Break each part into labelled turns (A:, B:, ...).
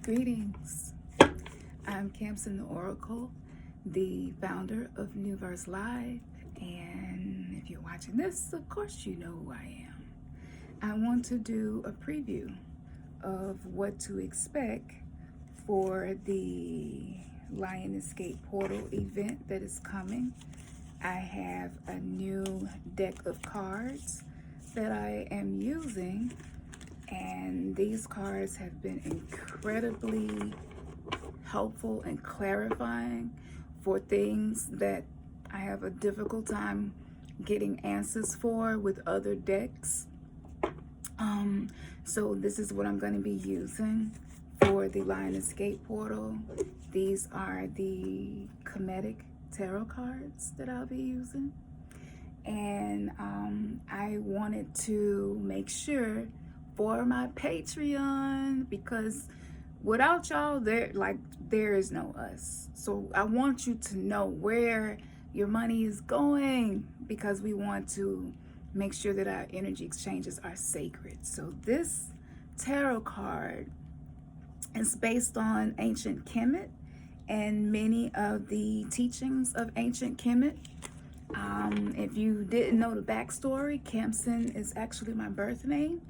A: Greetings. I'm Khonsu the Oracle, the founder of Newverse Live, and if you're watching this, of course you know who I am. I want to do a preview of what to expect for the Lioness Gate portal event that is coming. I have a new deck of cards that I am using, and these cards have been incredibly helpful and clarifying for things that I have a difficult time getting answers for with other decks. So this is what I'm going to be using for the Lioness Gate portal. These are the comedic tarot cards that I'll be using, and I wanted to make sure for my Patreon, because without y'all, there is no us. So I want you to know where your money is going, because we want to make sure that our energy exchanges are sacred. So this tarot card is based on ancient Kemet and many of the teachings of ancient Kemet. If you didn't know the backstory, Khonsu is actually my birth name.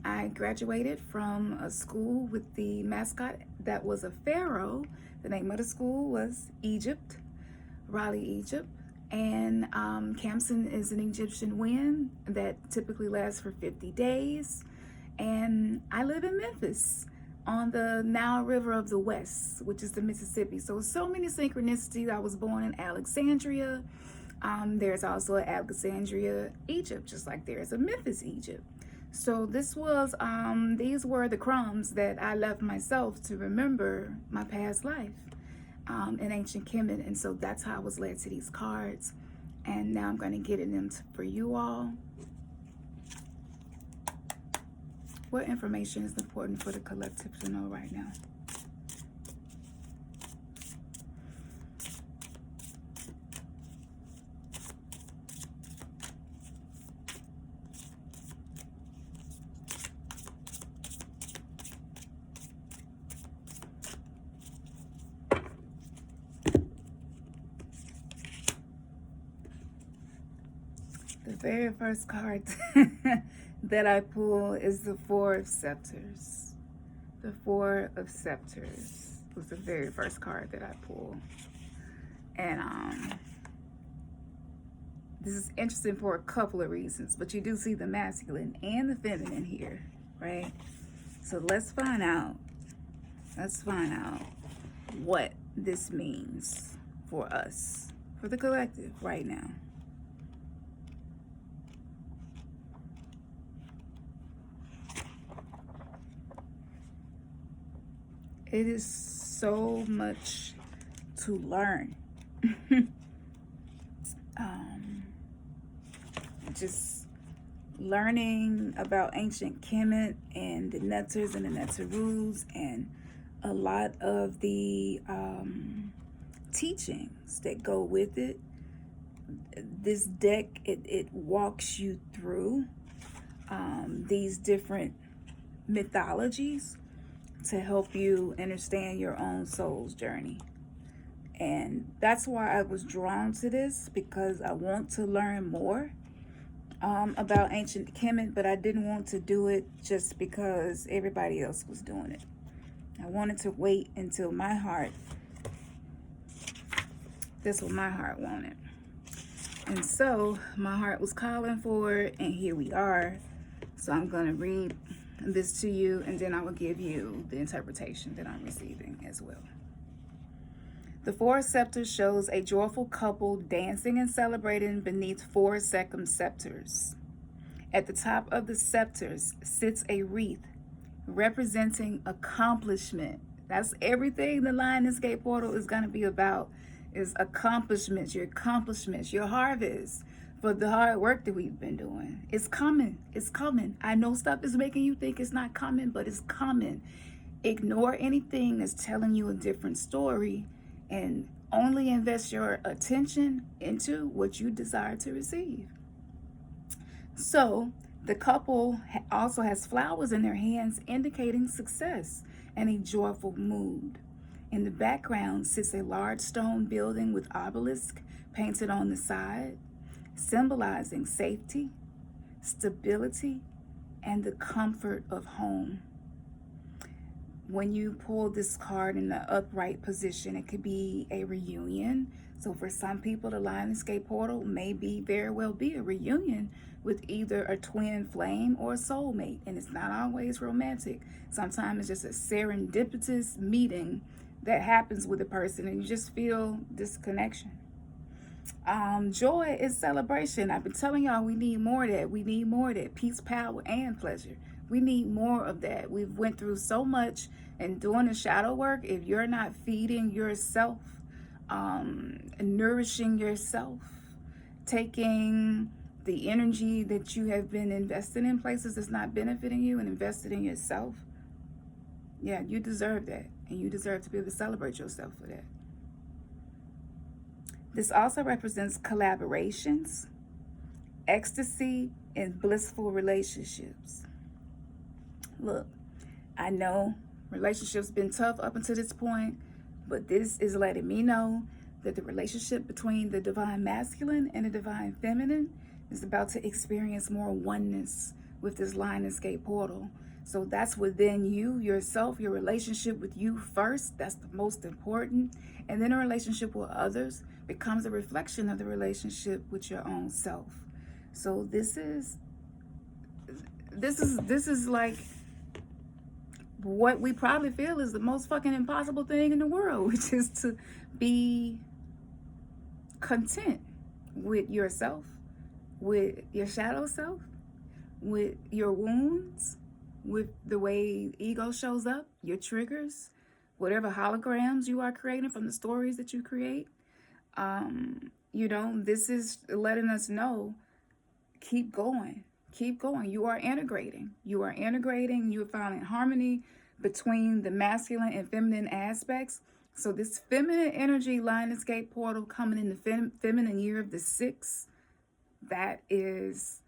A: I graduated from a school with the mascot that was a pharaoh. The name of the school was Egypt, Raleigh, Egypt. And Khonsu is an Egyptian wind that typically lasts for 50 days. And I live in Memphis on the Nile River of the West, which is the Mississippi. So many synchronicities. I was born in Alexandria. There's also Alexandria, Egypt, just like there's a Memphis, Egypt. So this was, these were the crumbs that I left myself to remember my past life in ancient Kemet. And so that's how I was led to these cards. And now I'm going to get in them for you all. What information is important for the collective to know right now? The very first card that I pull is the Four of Scepters. The Four of Scepters was the very first card that I pulled. And this is interesting for a couple of reasons, but you do see the masculine and the feminine here, right? So let's find out what this means for us, for the collective right now. It is so much to learn. Just learning about ancient Kemet and the Netters and the Netterus and a lot of the teachings that go with it. This deck, it walks you through these different mythologies to help you understand your own soul's journey. And that's why I was drawn to this, because I want to learn more about ancient Kemet, but I didn't want to do it just because everybody else was doing it. I wanted to wait until my heart, that's what my heart wanted. And so my heart was calling for it, and here we are. So I'm going to read this to you, and then I will give you the interpretation that I'm receiving as well. The Four Scepters shows a joyful couple dancing and celebrating beneath four scepters. At the top of the scepters sits a wreath representing accomplishment. That's everything the Lioness Gate portal is going to be about, is accomplishments, your harvest for the hard work that we've been doing. It's coming. It's coming. I know stuff is making you think it's not coming, but it's coming. Ignore anything that's telling you a different story, and only invest your attention into what you desire to receive. So The couple also has flowers in their hands, indicating success and a joyful mood. In the background sits a large stone building with obelisk painted on the side, symbolizing safety, stability, and the comfort of home. When you pull this card in the upright position, it could be a reunion. So for some people, the Lioness Gate portal may very well be a reunion with either a twin flame or a soulmate. And it's not always romantic. Sometimes it's just a serendipitous meeting that happens with a person and you just feel this connection. Joy is celebration. I've been telling y'all we need more of that. We need more of that. Peace, power, and pleasure. We need more of that. We've went through so much, and doing the shadow work, if you're not feeding yourself, nourishing yourself, taking the energy that you have been investing in places that's not benefiting you and invested in yourself, yeah, you deserve that. And you deserve to be able to celebrate yourself for that. This also represents collaborations, ecstasy, and blissful relationships. Look, I know relationships been tough up until this point, but this is letting me know that the relationship between the divine masculine and the divine feminine is about to experience more oneness with this Lioness Gate portal. So that's within you, yourself, your relationship with you first. That's the most important. And then a relationship with others becomes a reflection of the relationship with your own self. So this is like what we probably feel is the most fucking impossible thing in the world, which is to be content with yourself, with your shadow self, with your wounds, with the way ego shows up, your triggers, whatever holograms you are creating from the stories that you create. This is letting us know, keep going. Keep going. You are integrating. You're finding harmony between the masculine and feminine aspects. So this feminine energy, Lioness Gate portal coming in the feminine year of the 6, that is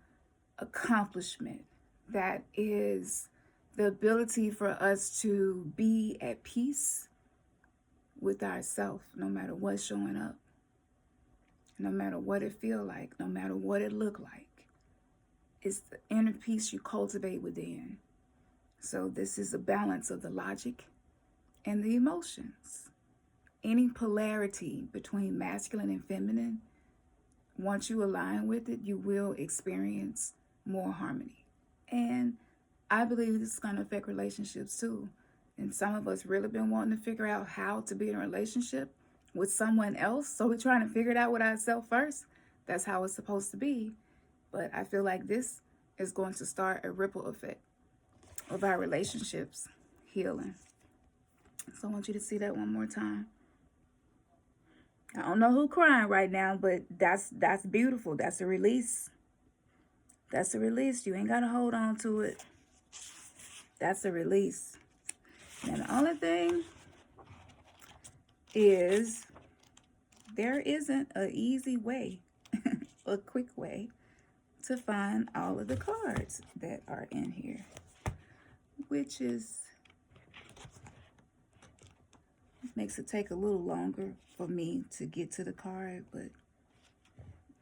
A: accomplishment. That is the ability for us to be at peace with ourselves, no matter what's showing up, no matter what it feel like, no matter what it look like. It's the inner peace you cultivate within. So this is a balance of the logic and the emotions. Any polarity between masculine and feminine, once you align with it, you will experience more harmony. And I believe this is going to affect relationships too. And some of us really been wanting to figure out how to be in a relationship with someone else. So we're trying to figure it out with ourselves first. That's how it's supposed to be. But I feel like this is going to start a ripple effect of our relationships healing. So I want you to see that one more time. I don't know who's crying right now, but that's beautiful. That's a release. That's a release. You ain't got to hold on to it. That's a release. And the only thing is there isn't an easy way, a quick way to find all of the cards that are in here, which makes it take a little longer for me to get to the card, but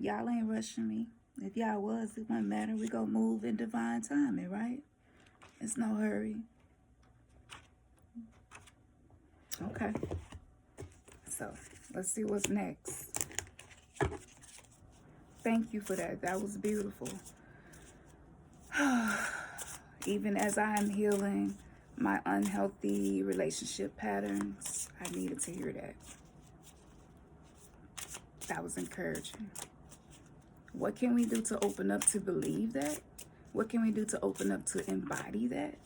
A: y'all ain't rushing me. If y'all was, it wouldn't matter. We gonna move in divine timing, right? It's no hurry. Okay. So let's see what's next. Thank you for that. That was beautiful. Even as I am healing my unhealthy relationship patterns, I needed to hear that. That was encouraging. What can we do to open up to believe that? What can we do to open up to embody that?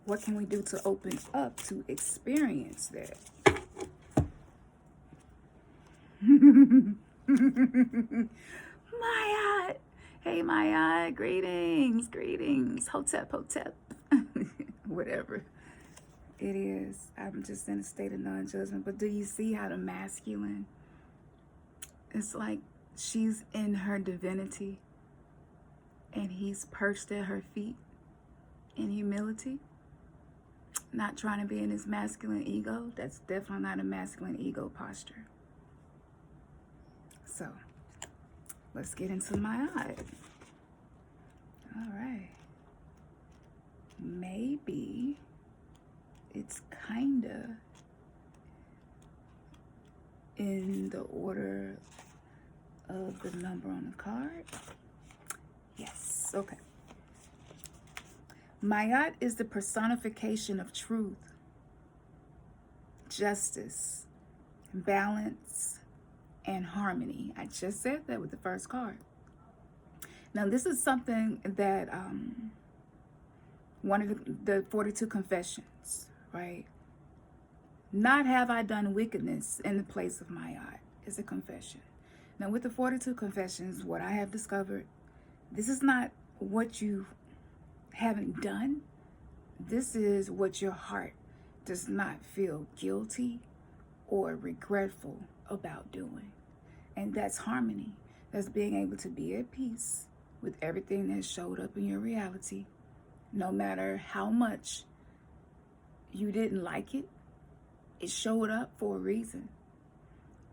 A: What can we do to open up to experience that? Maya! Hey, Maya. Greetings. Hotep. Whatever it is. I'm just in a state of non-judgment. But do you see how the masculine, it's like she's in her divinity. and he's perched at her feet in humility, not trying to be in his masculine ego. That's definitely not a masculine ego posture. So let's get into Ma'at. All right. Maybe it's kinda in the order of the number on the card. Yes, okay. Ma'at is the personification of truth, justice, balance, and harmony. I just said that with the first card. Now, this is something that one of the 42 confessions, right? Not have I done wickedness in the place of Ma'at is a confession. Now, with the 42 confessions, what I have discovered, this is not what you haven't done. This is what your heart does not feel guilty or regretful about doing. And that's harmony. That's being able to be at peace with everything that showed up in your reality, no matter how much you didn't like it. It showed up for a reason.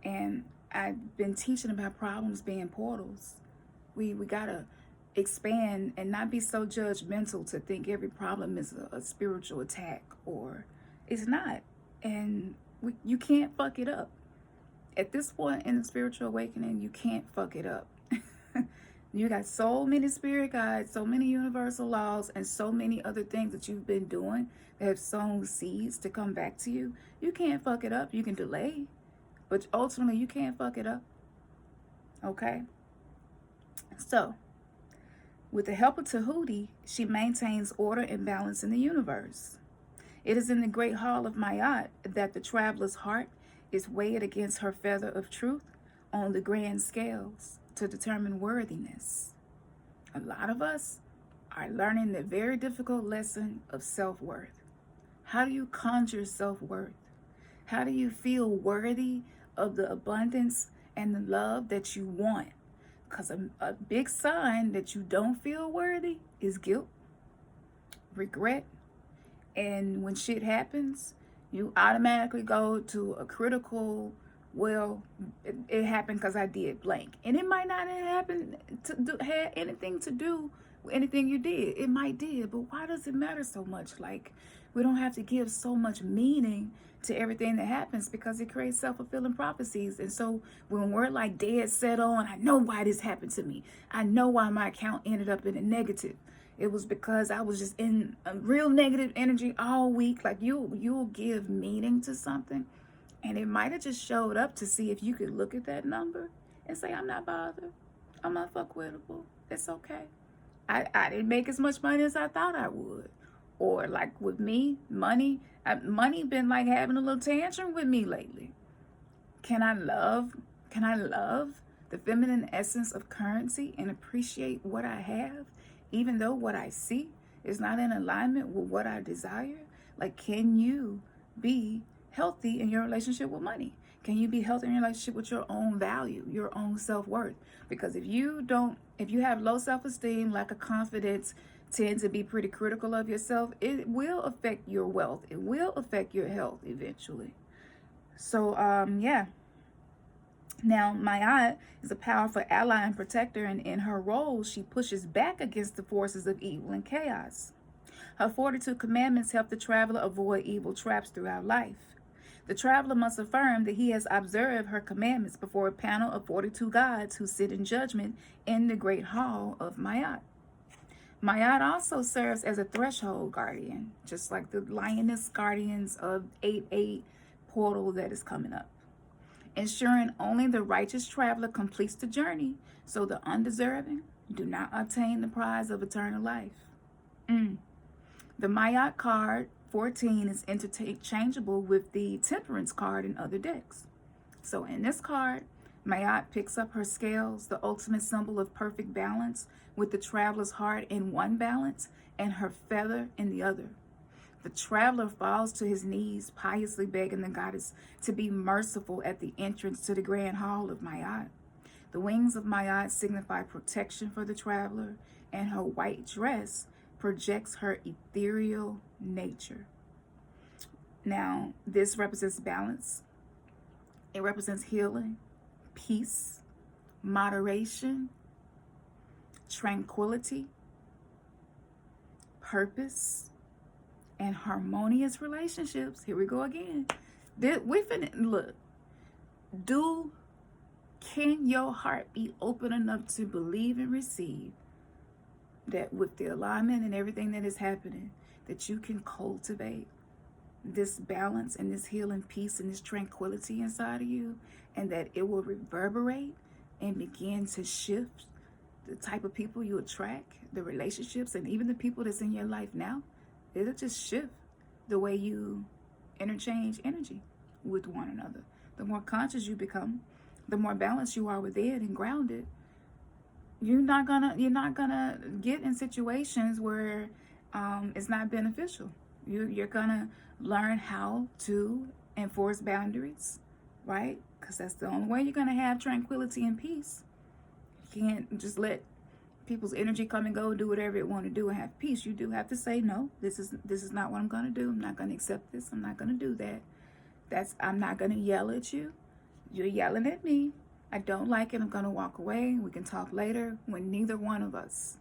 A: And I've been teaching about problems being portals. We gotta expand and not be so judgmental to think every problem is a spiritual attack, or it's not. And you can't fuck it up. At this point in the spiritual awakening, you can't fuck it up. You got so many spirit guides, so many universal laws, and so many other things that you've been doing that have sown seeds to come back to you. You can't fuck it up. You can delay, but ultimately you can't fuck it up. Okay? So, with the help of Tahuti, she maintains order and balance in the universe. It is in the great hall of Ma'at that the traveler's heart is weighed against her feather of truth on the grand scales to determine worthiness. A lot of us are learning the very difficult lesson of self-worth. How do you conjure self-worth? How do you feel worthy of the abundance and the love that you want? Because a big sign that you don't feel worthy is guilt, regret, and when shit happens, you automatically go to a critical, well, it happened because I did blank. And it might not have happened had anything to do with anything you did. It might did, but why does it matter so much? Like, we don't have to give so much meaning to everything that happens because it creates self-fulfilling prophecies. And so when we're like dead set on, I know why this happened to me. I know why my account ended up in a negative. It was because I was just in a real negative energy all week. Like you'll give meaning to something, and it might have just showed up to see if you could look at that number and say, I'm not bothered. I'm unfuckwittable. It's okay. I didn't make as much money as I thought I would. Or like with me, money been like having a little tantrum with me lately. Can I love the feminine essence of currency and appreciate what I have, even though what I see is not in alignment with what I desire? Like, can you be healthy in your relationship with money? Can you be healthy in your relationship with your own value, your own self-worth? Because if you have low self-esteem, lack of confidence, tend to be pretty critical of yourself, it will affect your wealth. It will affect your health eventually. So, yeah. Now, Ma'at is a powerful ally and protector, and in her role, she pushes back against the forces of evil and chaos. Her 42 commandments help the traveler avoid evil traps throughout life. The traveler must affirm that he has observed her commandments before a panel of 42 gods who sit in judgment in the great hall of Ma'at. Ma'at also serves as a threshold guardian, just like the Lioness Guardians of 8-8 portal that is coming up, ensuring only the righteous traveler completes the journey so the undeserving do not obtain the prize of eternal life. The Ma'at card 14 is interchangeable with the Temperance card in other decks. So in this card, Ma'at picks up her scales, the ultimate symbol of perfect balance, with the traveler's heart in one balance and her feather in the other. The traveler falls to his knees, piously begging the goddess to be merciful at the entrance to the grand hall of Ma'at. The wings of Ma'at signify protection for the traveler, and her white dress projects her ethereal nature. Now, this represents balance. It represents healing, peace, moderation, tranquility, purpose, and harmonious relationships. Here we go again. We finna look. Can your heart be open enough to believe and receive that with the alignment and everything that is happening, that you can cultivate this balance and this healing peace and this tranquility inside of you, and that it will reverberate and begin to shift the type of people you attract, the relationships, and even the people that's in your life now. It'll just shift the way you interchange energy with one another. The more conscious you become, the more balanced you are within and grounded, you're not gonna get in situations where it's not beneficial. You're gonna learn how to enforce boundaries, right? Because that's the only way you're gonna have tranquility and peace. You can't just let people's energy come and go, do whatever it want to do, and have peace. You do have to say, no, this is not what I'm gonna do. I'm not gonna accept this. I'm not gonna do that. I'm not gonna yell at you. You're yelling at me. I don't like it. I'm gonna walk away. We can talk later, when neither one of us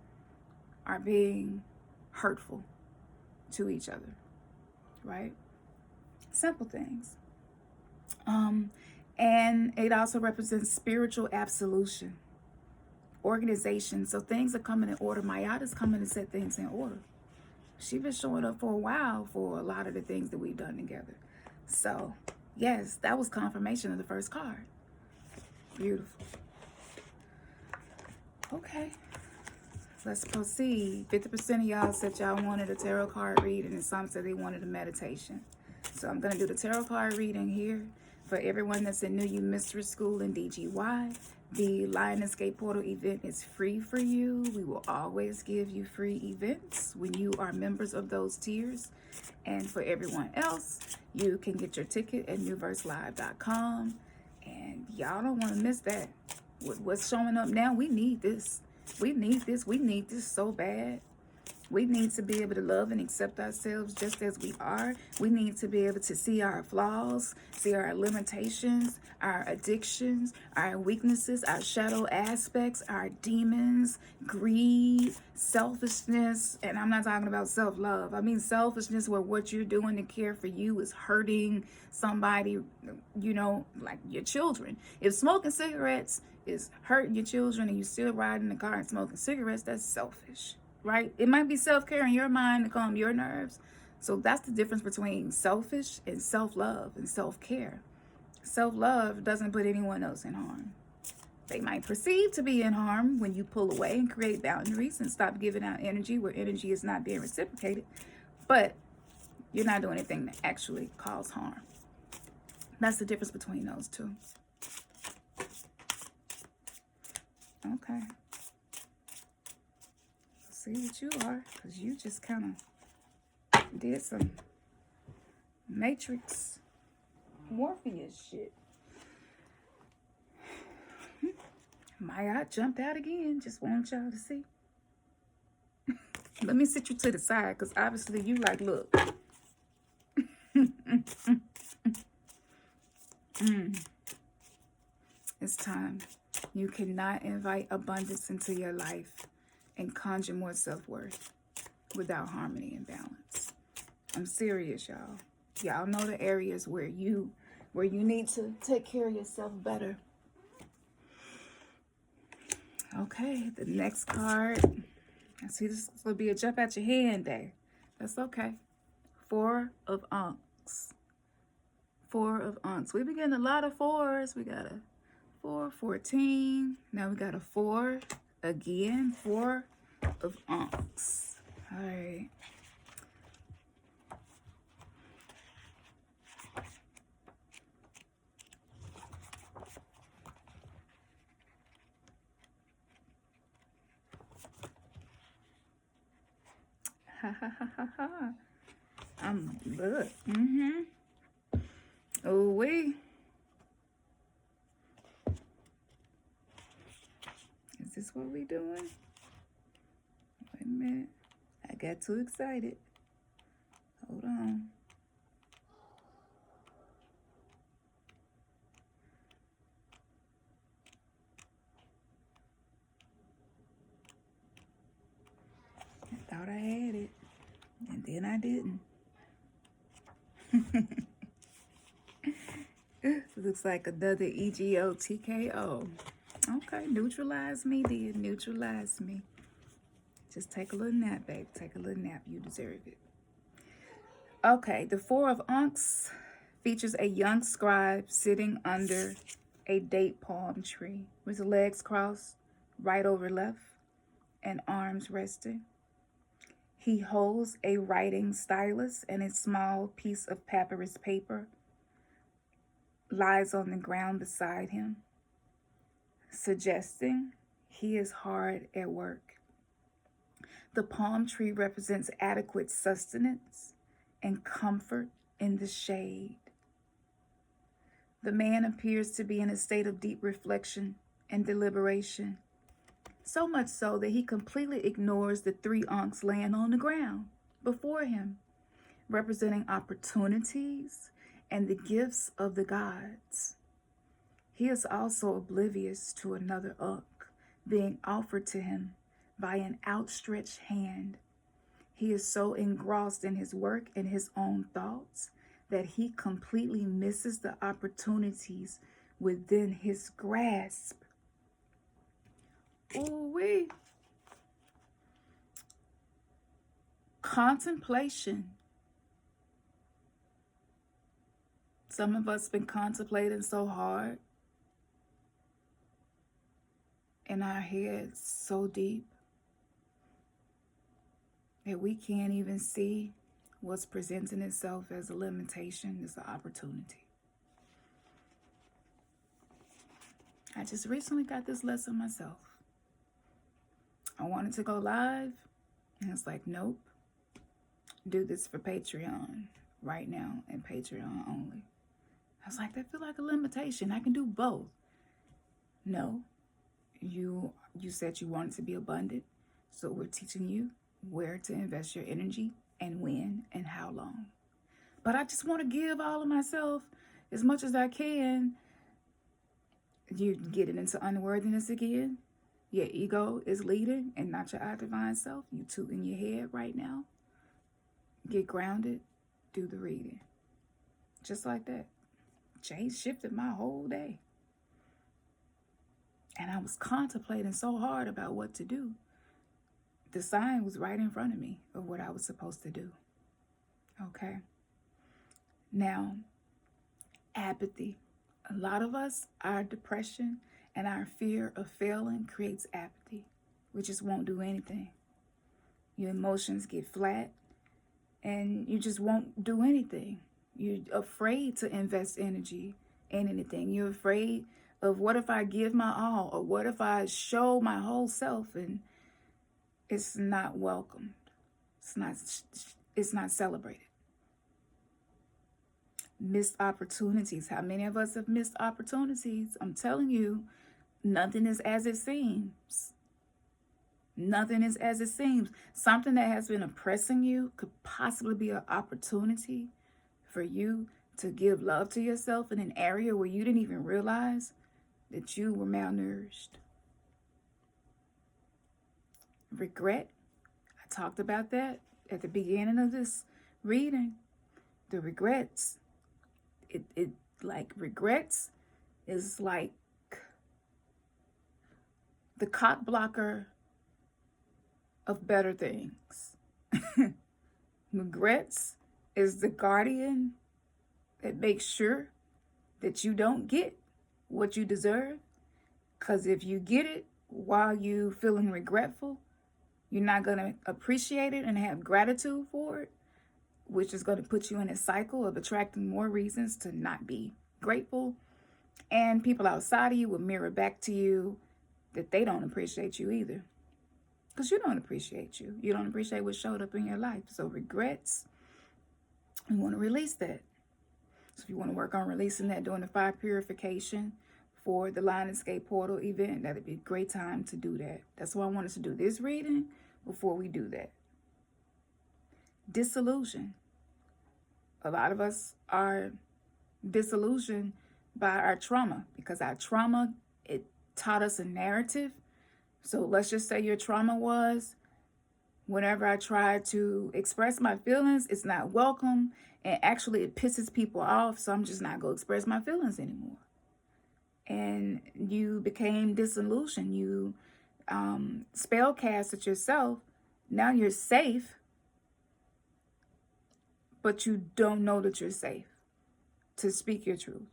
A: are being hurtful to each other, right? Simple things. And it also represents spiritual absolution, organization. So things are coming in order. Ma'at is coming to set things in order. She's been showing up for a while for a lot of the things that we've done together. So yes, that was confirmation of the first card. Beautiful. Okay, let's proceed. 50% of y'all said y'all wanted a tarot card reading, and some said they wanted a meditation. So I'm going to do the tarot card reading here. For everyone that's in New You Mystery School in DGY, the Lioness Gate portal event is free for you. We will always give you free events when you are members of those tiers. And for everyone else, you can get your ticket at newverselive.com. And y'all don't want to miss that. With what's showing up now, we need this. We need this. We need this so bad. We need to be able to love and accept ourselves just as we are. We need to be able to see our flaws, see our limitations, our addictions, our weaknesses, our shadow aspects, our demons, greed, selfishness. And I'm not talking about self-love. I mean selfishness where what you're doing to care for you is hurting somebody, you know, like your children. If smoking cigarettes is hurting your children and you still riding in the car and smoking cigarettes, that's selfish. Right? It might be self-care in your mind to calm your nerves. So that's the difference between selfish and self-love and self-care. Self-love doesn't put anyone else in harm. They might perceive to be in harm when you pull away and create boundaries and stop giving out energy where energy is not being reciprocated. But you're not doing anything to actually cause harm. That's the difference between those two. Okay. See what you are, because you just kind of did some Matrix Morpheus shit. Ma'at jumped out again. Just want y'all to see. Let me sit you to the side, because obviously you like, look. It's time. You cannot invite abundance into your life and conjure more self-worth without harmony and balance. I'm serious, y'all. Y'all know the areas where you need to take care of yourself better. Okay, the next card. I see this will be a jump at your hand day. That's okay. 4 of Ankhs. 4 of Ankhs. We've been getting a lot of 4s. We got a 4, 14. Now we got a 4 again. 4 of Ankhs. All right. Ha ha ha ha ha. Look. Oh, wait. Is this what we doing? Wait a minute. I got too excited. Hold on. I thought I had it, and then I didn't. Looks like another EGO TKO. Okay, neutralize me, dear. Neutralize me. Just take a little nap, babe. Take a little nap. You deserve it. Okay, the Four of Ankhs features a young scribe sitting under a date palm tree with his legs crossed, right over left, and arms resting. He holds a writing stylus, and a small piece of papyrus paper lies on the ground beside him, suggesting he is hard at work. The palm tree represents adequate sustenance and comfort in the shade. The man appears to be in a state of deep reflection and deliberation, so much so that he completely ignores the 3 Ankhs laying on the ground before him, representing opportunities and the gifts of the gods. He is also oblivious to another Ankh being offered to him by an outstretched hand. He is so engrossed in his work and his own thoughts that he completely misses the opportunities within his grasp. Ooh-wee. Contemplation. Some of us been contemplating so hard in our heads, so deep, that we can't even see what's presenting itself as a limitation, as an opportunity. I just recently got this lesson myself. I wanted to go live, and it's like, nope, do this for Patreon right now, and Patreon only. I was like, that feel like a limitation. I can do both. No, you said you wanted to be abundant, so we're teaching you where to invest your energy and when and how long. But I just want to give all of myself as much as I can. You're getting into unworthiness again. Your ego is leading and not your divine self. You two in your head right now. Get grounded. Do the reading. Just like that. Change shifted my whole day. And I was contemplating so hard about what to do. The sign was right in front of me of what I was supposed to do. Okay. Now, apathy. A lot of us, our depression and our fear of failing creates apathy. We just won't do anything. Your emotions get flat and you just won't do anything. You're afraid to invest energy in anything. You're afraid of, what if I give my all, or what if I show my whole self and it's not welcomed. It's not celebrated. Missed opportunities. How many of us have missed opportunities? I'm telling you, nothing is as it seems. Nothing is as it seems. Something that has been oppressing you could possibly be an opportunity for you to give love to yourself in an area where you didn't even realize that you were malnourished. Regret. I talked about that at the beginning of this reading. The regrets. It like regrets is like the cock blocker of better things. Regrets is the guardian that makes sure that you don't get what you deserve. Because if you get it while you feeling regretful, you're not going to appreciate it and have gratitude for it, which is going to put you in a cycle of attracting more reasons to not be grateful. And people outside of you will mirror back to you that they don't appreciate you either. Because you don't appreciate you. You don't appreciate what showed up in your life. So regrets, you want to release that. So if you want to work on releasing that during the fire purification for the Lioness Gate portal event, that'd be a great time to do that. That's why I wanted to do this reading before we do that. Disillusion. A lot of us are disillusioned by our trauma because our trauma, it taught us a narrative. So let's just say your trauma was, whenever I try to express my feelings, it's not welcome, and actually it pisses people off, so I'm just not going to express my feelings anymore. And you became disillusioned. You spell casted yourself. Now you're safe, but you don't know that you're safe to speak your truth.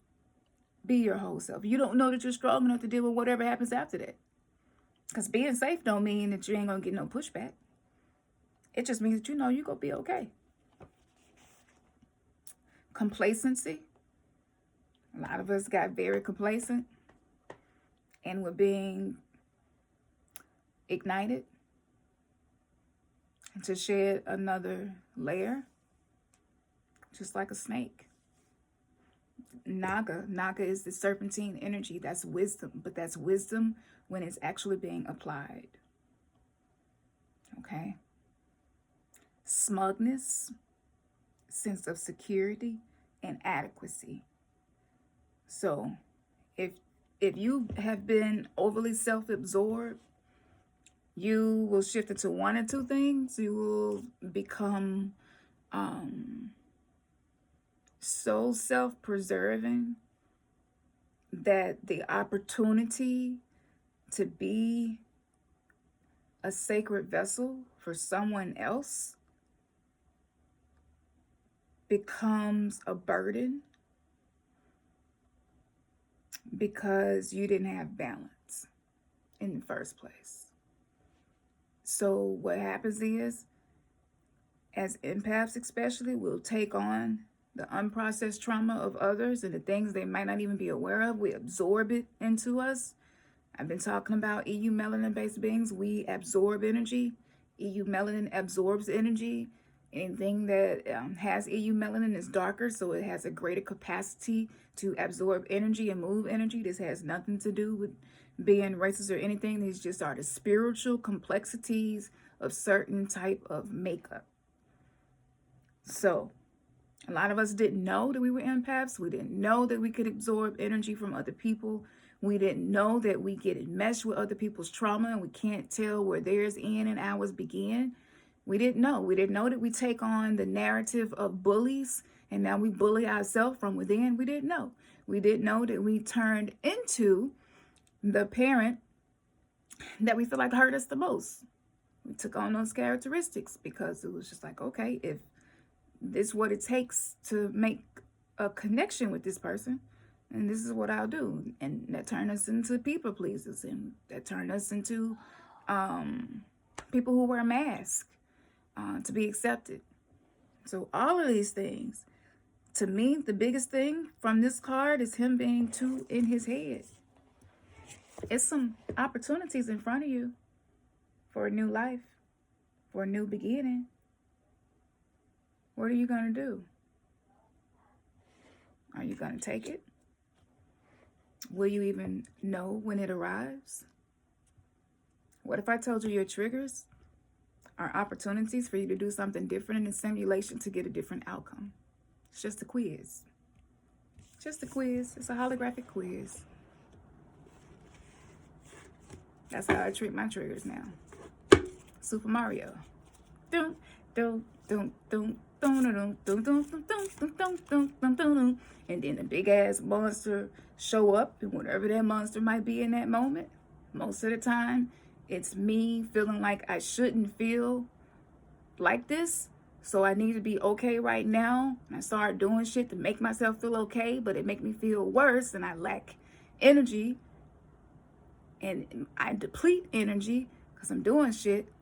A: Be your whole self. You don't know that you're strong enough to deal with whatever happens after that. Because being safe don't mean that you ain't going to get no pushback. It just means that you know you're going to be okay. Complacency. A lot of us got very complacent, and we're being ignited to shed another layer, just like a snake. Naga is the serpentine energy. That's wisdom, but that's wisdom when it's actually being applied. Okay. Smugness, sense of security and adequacy. So if you have been overly self-absorbed, you will shift into one or two things. You will become so self-preserving that the opportunity to be a sacred vessel for someone else becomes a burden because you didn't have balance in the first place. So what happens is, as empaths especially, we'll take on the unprocessed trauma of others and the things they might not even be aware of. We absorb it into us. I've been talking about EU melanin-based beings. We absorb energy. EU melanin absorbs energy. Anything that has EU melanin is darker, so it has a greater capacity to absorb energy and move energy. This has nothing to do with being racist or anything. These just are the spiritual complexities of certain type of makeup. So a lot of us didn't know that we were empaths. We didn't know that we could absorb energy from other people. We didn't know that we get enmeshed with other people's trauma and we can't tell where theirs end and ours begin. We didn't know. We didn't know that we take on the narrative of bullies and now we bully ourselves from within. We didn't know. We didn't know that we turned into the parent that we feel like hurt us the most. We took on those characteristics because it was just like, okay, if this is what it takes to make a connection with this person, and this is what I'll do. And that turned us into people pleasers, and that turned us into people who wear masks to be accepted. So all of these things, to me, the biggest thing from this card is him being too in his head. It's some opportunities in front of you for a new life, for a new beginning. What are you going to do? Are you going to take it? Will you even know when it arrives? What if I told you your triggers are opportunities for you to do something different in a simulation to get a different outcome? It's just a quiz. Just a quiz. It's a holographic quiz. That's how I treat my triggers now. Super Mario. Dun, dun, dun, dun. And then the big ass monster show up, and whatever that monster might be in that moment, most of the time it's me feeling like I shouldn't feel like this, so I need to be okay right now, and I start doing shit to make myself feel okay, but it make me feel worse, and I lack energy, and I deplete energy because I'm doing shit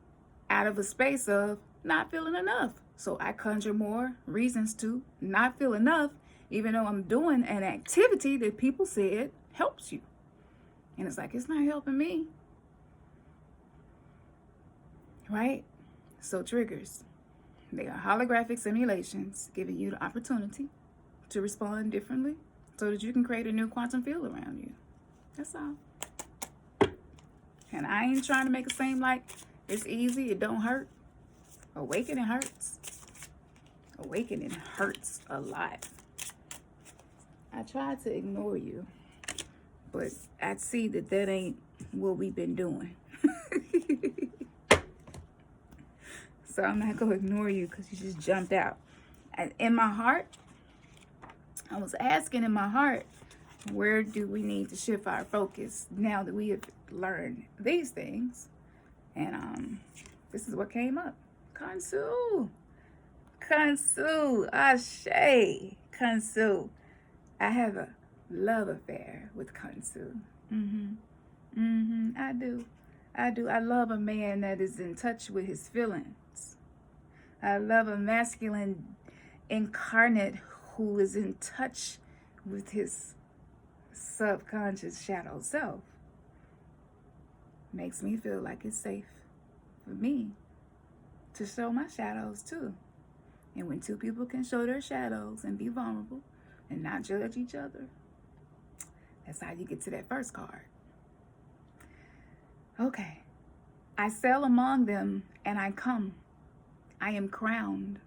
A: out of a space of not feeling enough. So I conjure more reasons to not feel enough, even though I'm doing an activity that people said helps you. And it's like, it's not helping me. Right? So triggers. They are holographic simulations giving you the opportunity to respond differently so that you can create a new quantum field around you. That's all. And I ain't trying to make it seem like It's easy. It don't hurt. Awakening hurts. Awakening hurts a lot. I tried to ignore you, but I see that that ain't what we've been doing. So I'm not going to ignore you because you just jumped out. And in my heart, I was asking in my heart, where do we need to shift our focus now that we have learned these things? And this is what came up. Kunsu. Kunsu. Ashe. Kunsu. I have a love affair with Kunsu. I do. I love a man that is in touch with his feelings. I love a masculine incarnate who is in touch with his subconscious shadow self. Makes me feel like it's safe for me to show my shadows too. And when two people can show their shadows and be vulnerable and not judge each other, that's how you get to that first card. Okay. I sail among them and I come. I am crowned.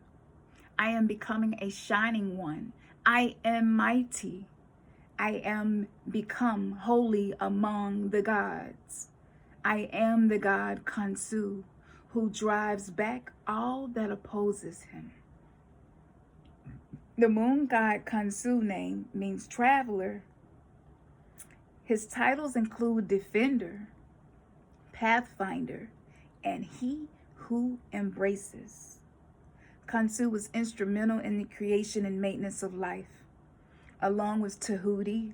A: I am becoming a shining one. I am mighty. I am become holy among the gods. I am the god Kunsu, who drives back all that opposes him. The moon god Kunsu name means traveler. His titles include defender, pathfinder, and he who embraces. Kunsu was instrumental in the creation and maintenance of life. Along with Tahuti.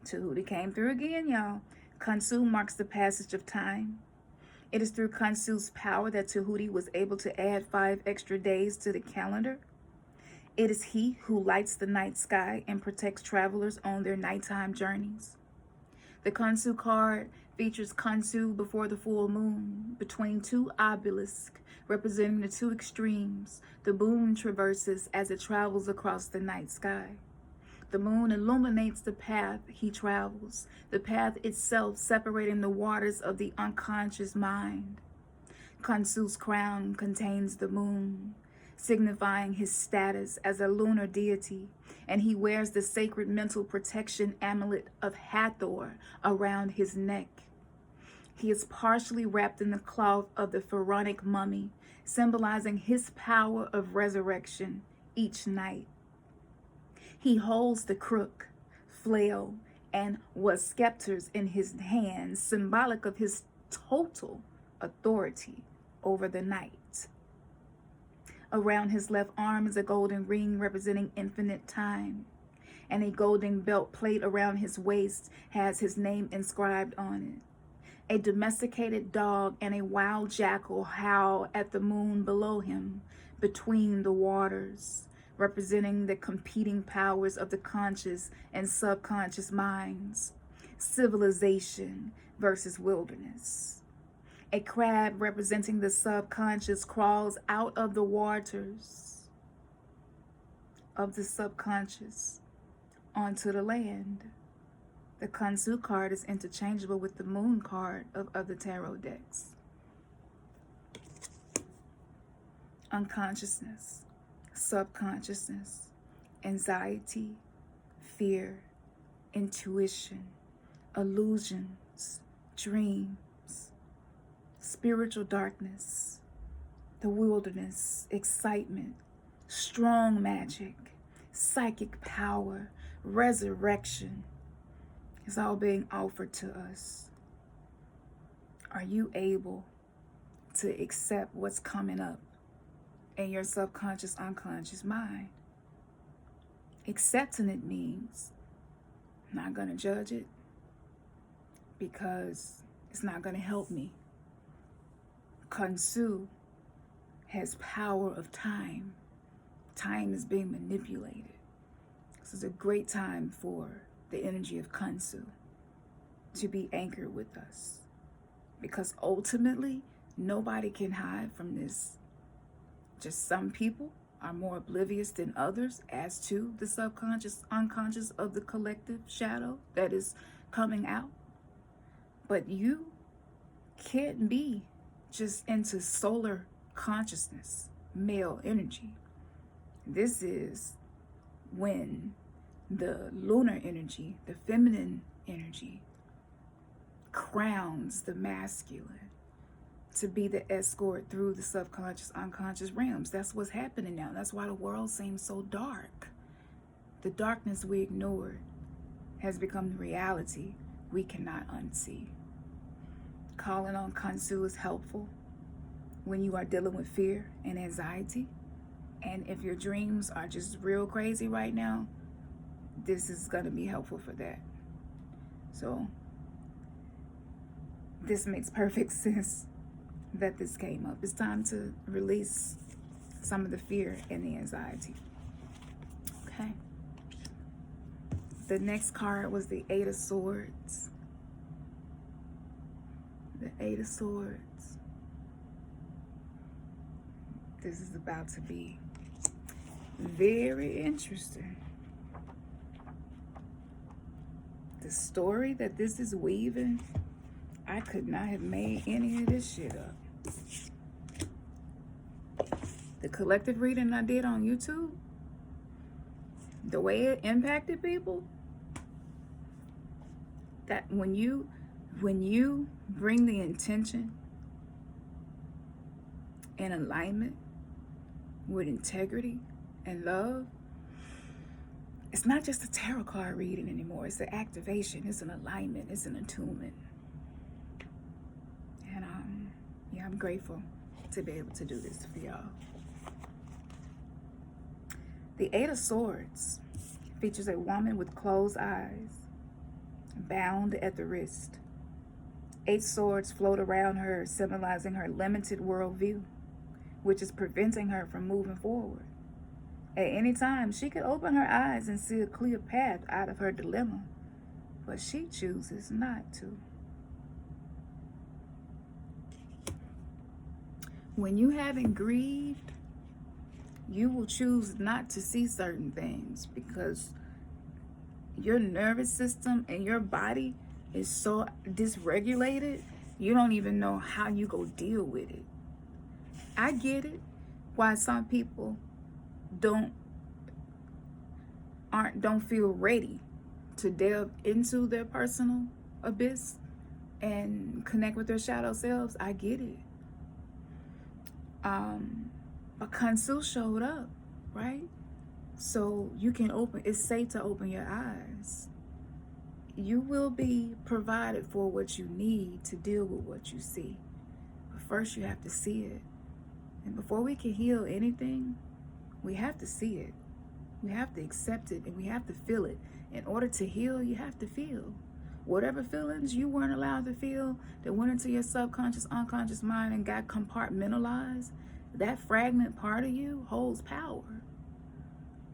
A: Tahuti came through again, y'all. Kunsu marks the passage of time. It is through Kunsu's power that Tahuti was able to add 5 extra days to the calendar. It is he who lights the night sky and protects travelers on their nighttime journeys. The Kunsu card features Kunsu before the full moon, between 2 obelisks representing the 2 extremes the moon traverses as it travels across the night sky. The moon illuminates the path he travels, the path itself separating the waters of the unconscious mind. Kunsu's crown contains the moon, signifying his status as a lunar deity, and he wears the sacred mental protection amulet of Hathor around his neck. He is partially wrapped in the cloth of the pharaonic mummy, symbolizing his power of resurrection each night. He holds the crook, flail, and was scepters in his hands, symbolic of his total authority over the night. Around his left arm is a golden ring representing infinite time, and a golden belt plate around his waist has his name inscribed on it. A domesticated dog and a wild jackal howl at the moon below him, between the waters, representing the competing powers of the conscious and subconscious minds, civilization versus wilderness. A crab representing the subconscious crawls out of the waters of the subconscious onto the land. The Kunsu card is interchangeable with the moon card of the tarot decks. Unconsciousness, subconsciousness, anxiety, fear, intuition, illusions, dreams, spiritual darkness, the wilderness, excitement, strong magic, psychic power, resurrection is all being offered to us. Are you able to accept what's coming up in your subconscious, unconscious mind? Accepting it means I'm not going to judge it because it's not going to help me. Kunsu has power of time. Time is being manipulated. This is a great time for the energy of Kunsu to be anchored with us, because ultimately nobody can hide from this. Just some people are more oblivious than others as to the subconscious, unconscious of the collective shadow that is coming out. But you can't be just into solar consciousness, male energy. This is when the lunar energy, the feminine energy, crowns the masculine to be the escort through the subconscious, unconscious realms. That's what's happening now. That's why the world seems so dark. The darkness we ignored has become the reality we cannot unsee. Calling on Kunsu is helpful when you are dealing with fear and anxiety. And if your dreams are just real crazy right now, this is going to be helpful for that. So this makes perfect sense that this came up. It's time to release some of the fear and the anxiety. Okay. The next card was the Eight of Swords. The Eight of Swords. This is about to be very interesting. The story that this is weaving, I could not have made any of this shit up. The collective reading I did on YouTube, the way it impacted people, that when you bring the intention and alignment with integrity and love, it's not just a tarot card reading anymore. It's an activation. It's an alignment. It's an attunement. And yeah, I'm grateful to be able to do this for y'all. The Eight of Swords features a woman with closed eyes, bound at the wrist. 8 swords float around her, symbolizing her limited worldview, which is preventing her from moving forward. At any time, she could open her eyes and see a clear path out of her dilemma, but she chooses not to. When you haven't grieved, you will choose not to see certain things because your nervous system and your body is so dysregulated, you don't even know how you go deal with it. I get it, why some people don't feel ready to delve into their personal abyss and connect with their shadow selves. I get it. But Kunsu showed up, right? So you can open, it's safe to open your eyes. You will be provided for what you need to deal with what you see. But first you have to see it. And before we can heal anything, we have to see it. We have to accept it and we have to feel it. In order to heal, you have to feel. Whatever feelings you weren't allowed to feel that went into your subconscious, unconscious mind and got compartmentalized, that fragment part of you holds power.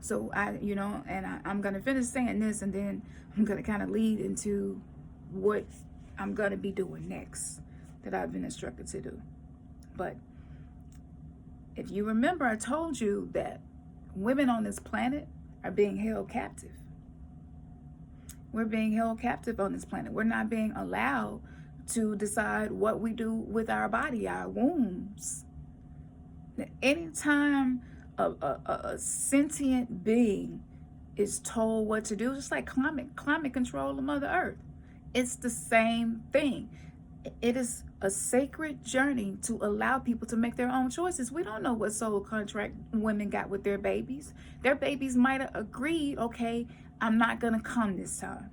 A: So I'm going to finish saying this and then I'm going to kind of lead into what I'm going to be doing next that I've been instructed to do. But if you remember, I told you that women on this planet are being held captive. We're being held captive on this planet. We're not being allowed to decide what we do with our body, our wombs. Anytime a sentient being is told what to do, just like climate control of Mother Earth, it's the same thing. It is a sacred journey to allow people to make their own choices. We don't know what soul contract women got with their babies. Their babies might have agreed, okay, I'm not going to come this time.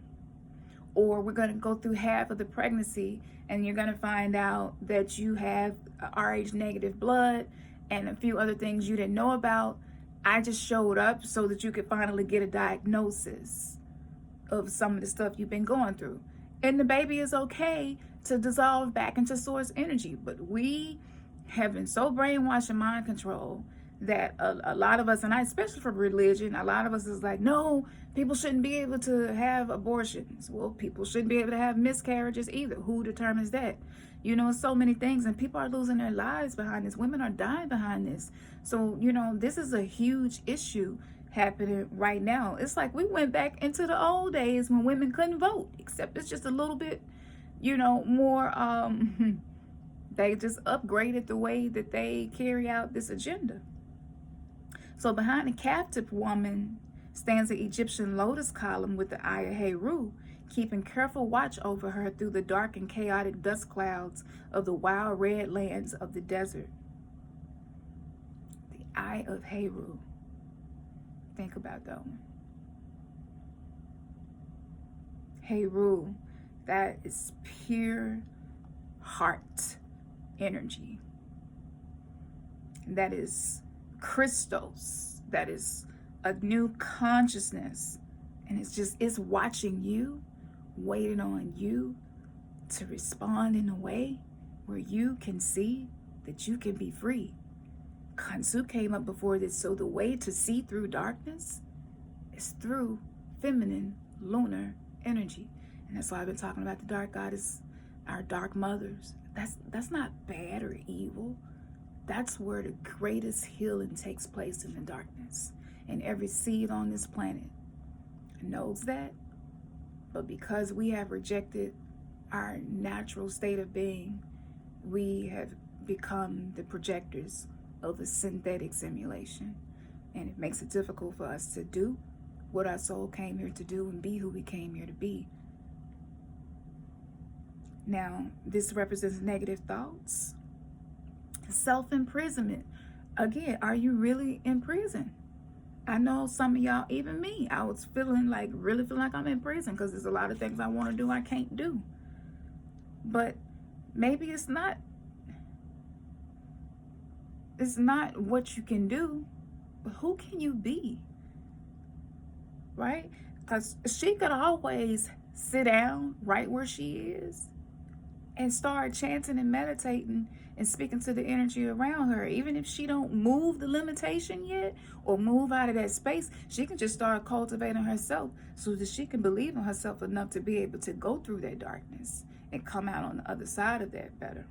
A: Or we're going to go through half of the pregnancy and you're going to find out that you have Rh negative blood and a few other things you didn't know about. I just showed up so that you could finally get a diagnosis of some of the stuff you've been going through. And the baby is okay to dissolve back into source energy. But we have been so brainwashed in mind control that a lot of us, and especially for religion, a lot of us is like, no, people shouldn't be able to have abortions. Well, people shouldn't be able to have miscarriages either. Who determines that? You know, so many things, and people are losing their lives behind this. Women are dying behind this. So, you know, this is a huge issue happening right now. It's like we went back into the old days when women couldn't vote, except it's just a little bit, you know, more They just upgraded the way that they carry out this agenda. So behind the captive woman stands the Egyptian lotus column with the Eye of Heru, keeping careful watch over her through the dark and chaotic dust clouds of the wild red lands of the desert. The Eye of Heru. Think about that one. Heru, that is pure heart energy. That is Christos. That is a new consciousness. And it's watching you, waiting on you to respond in a way where you can see that you can be free. Kunsu came up before this, so the way to see through darkness is through feminine lunar energy. And that's why I've been talking about the dark goddess, our dark mothers. That's not bad or evil. That's where the greatest healing takes place, in the darkness. And every seed on this planet knows that. But because we have rejected our natural state of being, we have become the projectors of a synthetic simulation. And it makes it difficult for us to do what our soul came here to do and be who we came here to be. Now, this represents negative thoughts. Self-imprisonment. Again, are you really in prison? I know some of y'all, even me, I was really feeling like I'm in prison because there's a lot of things I want to do I can't do. But maybe it's not what you can do, but who can you be? Right? Because she could always sit down right where she is and start chanting and meditating and speaking to the energy around her. Even if she don't move the limitation yet or move out of that space, she can just start cultivating herself so that she can believe in herself enough to be able to go through that darkness and come out on the other side of that better.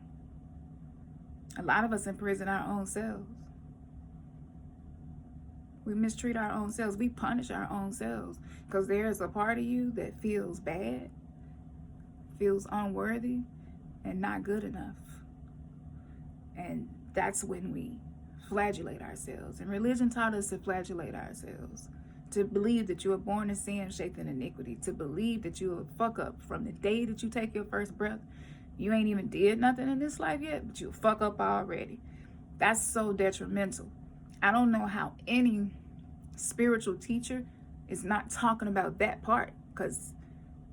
A: A lot of us imprison our own selves. We mistreat our own selves. We punish our own selves because there's a part of you that feels bad, feels unworthy, and not good enough. And that's when we flagellate ourselves. And religion taught us to flagellate ourselves, to believe that you were born in sin, shaped in iniquity, to believe that you a fuck up from the day that you take your first breath. You ain't even did nothing in this life yet, but you a fuck up already. That's so detrimental. I don't know how any spiritual teacher is not talking about that part, because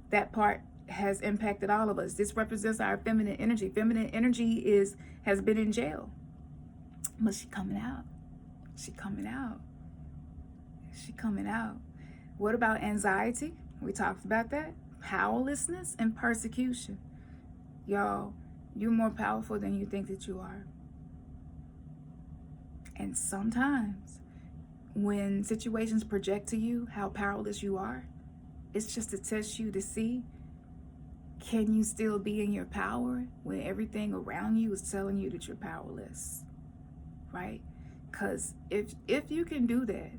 A: that part has impacted all of us. This represents our feminine energy. Feminine energy has been in jail, but she coming out. She coming out. She coming out. What about anxiety? We talked about that. Powerlessness and persecution. Y'all, you're more powerful than you think that you are. And sometimes when situations project to you how powerless you are, it's just to test you to see, can you still be in your power when everything around you is telling you that you're powerless, right? Because if you can do that,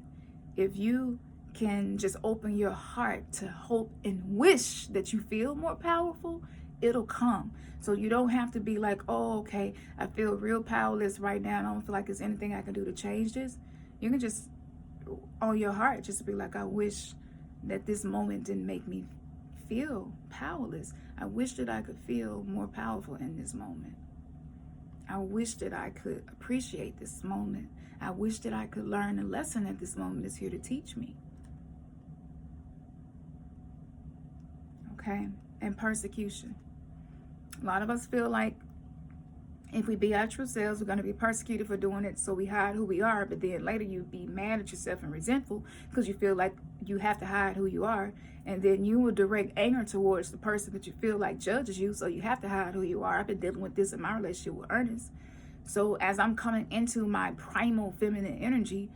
A: if you can just open your heart to hope and wish that you feel more powerful, it'll come. So you don't have to be like, oh, okay, I feel real powerless right now. I don't feel like there's anything I can do to change this. You can just, on your heart, just be like, I wish that this moment didn't make me feel powerless. I wish that I could feel more powerful in this moment. I wish that I could appreciate this moment. I wish that I could learn a lesson that this moment is here to teach me. Okay? And persecution. A lot of us feel like if we be our true selves, we're going to be persecuted for doing it, so we hide who we are. But then later you be mad at yourself and resentful because you feel like you have to hide who you are. And then you will direct anger towards the person that you feel like judges you, so you have to hide who you are. I've been dealing with this in my relationship with Ernest. So as I'm coming into my primal feminine energy,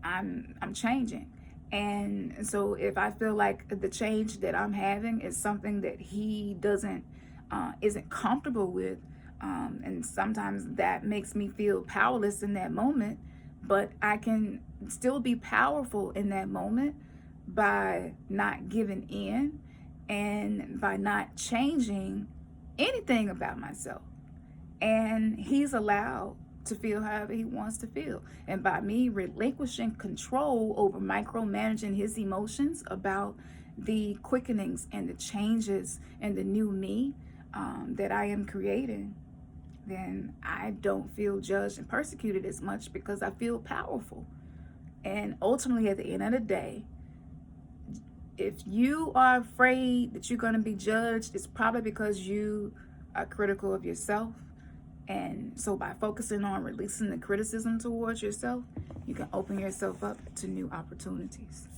A: I'm changing. And so if I feel like the change that I'm having is something that he isn't comfortable with, and sometimes that makes me feel powerless in that moment, but I can still be powerful in that moment by not giving in and by not changing anything about myself. And he's allowed to feel however he wants to feel. And by me relinquishing control over micromanaging his emotions about the quickenings and the changes and the new me that I am creating, then I don't feel judged and persecuted as much because I feel powerful. And ultimately, at the end of the day, if you are afraid that you're going to be judged, it's probably because you are critical of yourself. And so by focusing on releasing the criticism towards yourself, you can open yourself up to new opportunities.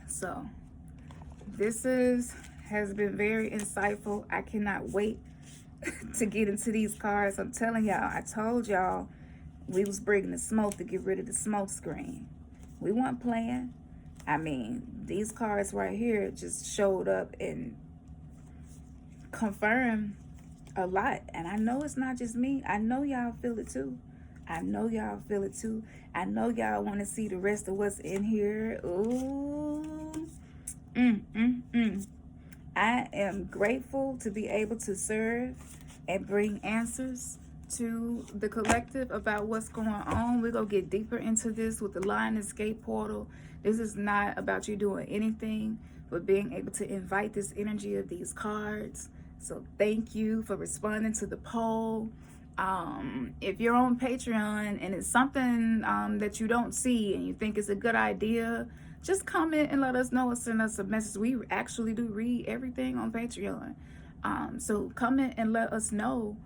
A: So this has been very insightful. I cannot wait to get into these cards. I'm telling y'all, I told y'all we was bringing the smoke to get rid of the smoke screen. We weren't playing. I mean, these cards right here just showed up and confirmed a lot. And I know it's not just me. I know y'all feel it too. I know y'all feel it too. I know y'all want to see the rest of what's in here. Ooh. I am grateful to be able to serve and bring answers to the collective about what's going on. We're going to get deeper into this with the Lioness Gate portal. This is not about you doing anything but being able to invite this energy of these cards. So thank you for responding to the poll. If you're on Patreon and it's something that you don't see and you think it's a good idea, just comment and let us know or send us a message. We actually do read everything on Patreon. So comment and let us know,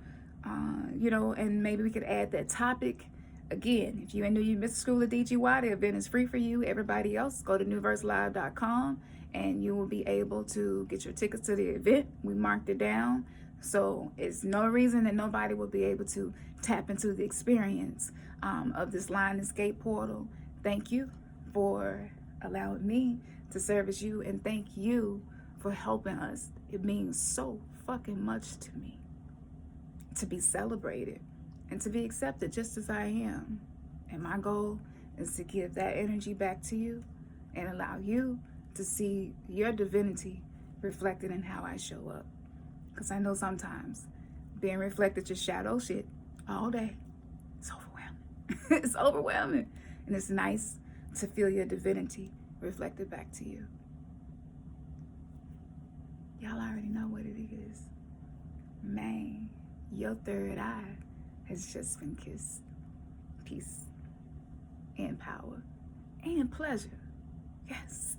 A: and maybe we could add that topic. Again, if you ain't new, you missed School of DGY, the event is free for you. Everybody else, go to newverselive.com and you will be able to get your tickets to the event. We marked it down. So it's no reason that nobody will be able to tap into the experience of this Lioness Gate portal. Thank you for allowing me to service you, and thank you for helping us. It means so fucking much to me to be celebrated and to be accepted just as I am. And my goal is to give that energy back to you and allow you to see your divinity reflected in how I show up. Because I know sometimes being reflected your shadow shit all day, it's overwhelming. It's overwhelming. And it's nice to feel your divinity reflected back to you. Y'all already know what it is. Man, your third eye has just been kissed. Peace and power and pleasure. Yes.